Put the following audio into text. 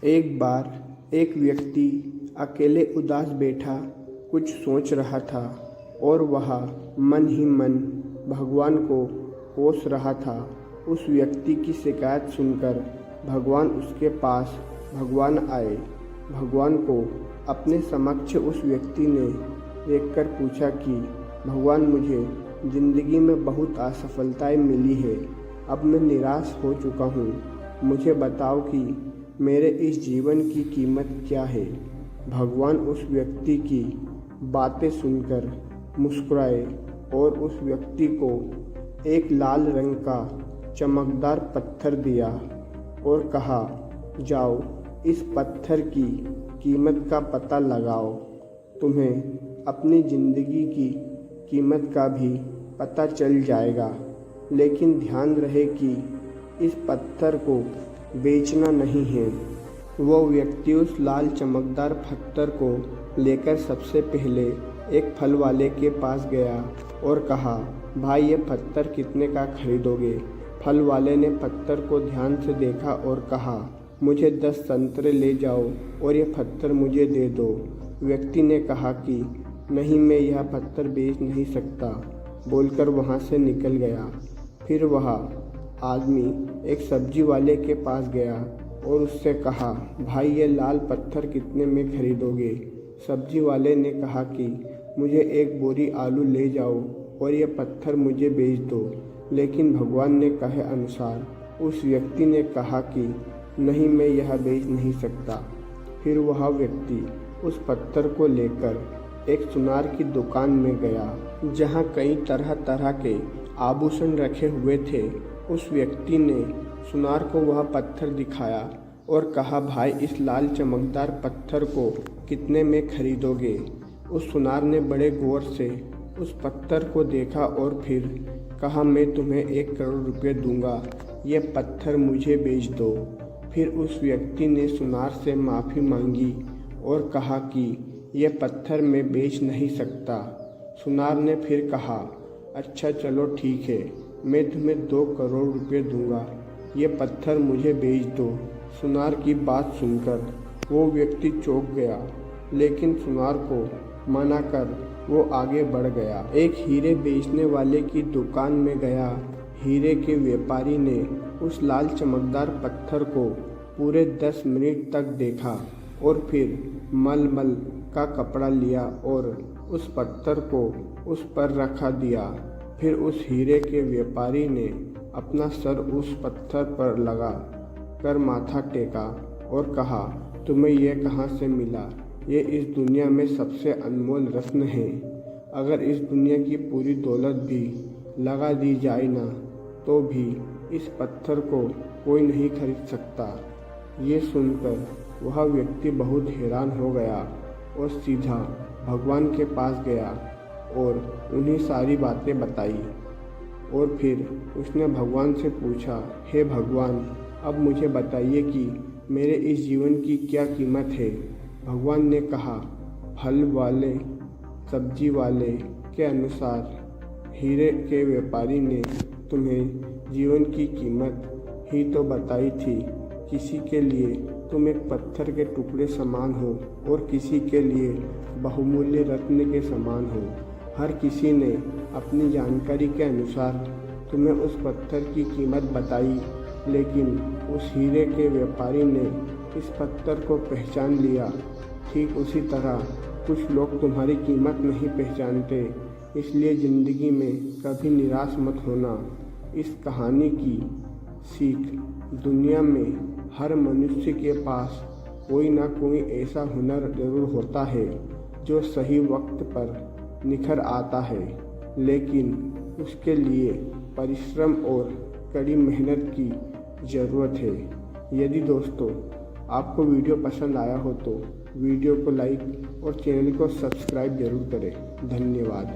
एक बार एक व्यक्ति अकेले उदास बैठा कुछ सोच रहा था और वह मन ही मन भगवान को कोस रहा था। उस व्यक्ति की शिकायत सुनकर भगवान उसके पास आए। भगवान को अपने समक्ष उस व्यक्ति ने देखकर पूछा कि भगवान, मुझे ज़िंदगी में बहुत असफलताएं मिली है। अब मैं निराश हो चुका हूँ। मुझे बताओ कि मेरे इस जीवन की कीमत क्या है। भगवान उस व्यक्ति की बातें सुनकर मुस्कुराए और उस व्यक्ति को एक लाल रंग का चमकदार पत्थर दिया और कहा, जाओ इस पत्थर की कीमत का पता लगाओ। तुम्हें अपनी ज़िंदगी की कीमत का भी पता चल जाएगा। लेकिन ध्यान रहे कि इस पत्थर को बेचना नहीं है। वो व्यक्ति उस लाल चमकदार पत्थर को लेकर सबसे पहले एक फल वाले के पास गया और कहा, भाई ये पत्थर कितने का खरीदोगे? फल वाले ने पत्थर को ध्यान से देखा और कहा, मुझे 10 संतरे ले जाओ और ये पत्थर मुझे दे दो। व्यक्ति ने कहा कि नहीं, मैं यह पत्थर बेच नहीं सकता, बोलकर वहाँ से निकल गया। फिर वह आदमी एक सब्जी वाले के पास गया और उससे कहा, भाई ये लाल पत्थर कितने में खरीदोगे? सब्जी वाले ने कहा कि मुझे एक बोरी आलू ले जाओ और ये पत्थर मुझे बेच दो। लेकिन भगवान ने कहे अनुसार उस व्यक्ति ने कहा कि नहीं, मैं यह बेच नहीं सकता। फिर वह व्यक्ति उस पत्थर को लेकर एक सुनार की दुकान में गया, जहाँ कई तरह तरह के आभूषण रखे हुए थे। उस व्यक्ति ने सुनार को वह पत्थर दिखाया और कहा, भाई इस लाल चमकदार पत्थर को कितने में खरीदोगे? उस सुनार ने बड़े गौर से उस पत्थर को देखा और फिर कहा, मैं तुम्हें 1 करोड़ रुपये दूंगा, ये पत्थर मुझे बेच दो। फिर उस व्यक्ति ने सुनार से माफ़ी मांगी और कहा कि यह पत्थर मैं बेच नहीं सकता। सुनार ने फिर कहा, अच्छा चलो ठीक है, मैं तुम्हें 2 करोड़ रुपये दूंगा, ये पत्थर मुझे बेच दो। सुनार की बात सुनकर वो व्यक्ति चौंक गया, लेकिन सुनार को मना कर वो आगे बढ़ गया। एक हीरे बेचने वाले की दुकान में गया। हीरे के व्यापारी ने उस लाल चमकदार पत्थर को पूरे 10 मिनट तक देखा और फिर मलमल का कपड़ा लिया और उस पत्थर को उस पर रखा दिया। फिर उस हीरे के व्यापारी ने अपना सर उस पत्थर पर लगा कर माथा टेका और कहा, तुम्हें यह कहाँ से मिला? ये इस दुनिया में सबसे अनमोल रत्न है। अगर इस दुनिया की पूरी दौलत भी लगा दी जाए ना, तो भी इस पत्थर को कोई नहीं खरीद सकता। ये सुनकर वह व्यक्ति बहुत हैरान हो गया और सीधा भगवान के पास गया और उन्हें सारी बातें बताई। और फिर उसने भगवान से पूछा, हे भगवान, अब मुझे बताइए कि मेरे इस जीवन की क्या कीमत है? भगवान ने कहा, फल वाले सब्जी वाले के अनुसार हीरे के व्यापारी ने तुम्हें जीवन की कीमत ही तो बताई थी। किसी के लिए तुम एक पत्थर के टुकड़े समान हो और किसी के लिए बहुमूल्य रत्न के समान हो। हर किसी ने अपनी जानकारी के अनुसार तुम्हें उस पत्थर की कीमत बताई, लेकिन उस हीरे के व्यापारी ने इस पत्थर को पहचान लिया। ठीक उसी तरह कुछ लोग तुम्हारी कीमत नहीं पहचानते, इसलिए ज़िंदगी में कभी निराश मत होना। इस कहानी की सीख, दुनिया में हर मनुष्य के पास कोई ना कोई ऐसा हुनर जरूर होता है जो सही वक्त पर निखर आता है, लेकिन उसके लिए परिश्रम और कड़ी मेहनत की ज़रूरत है। यदि दोस्तों आपको वीडियो पसंद आया हो तो वीडियो को लाइक और चैनल को सब्सक्राइब जरूर करें। धन्यवाद।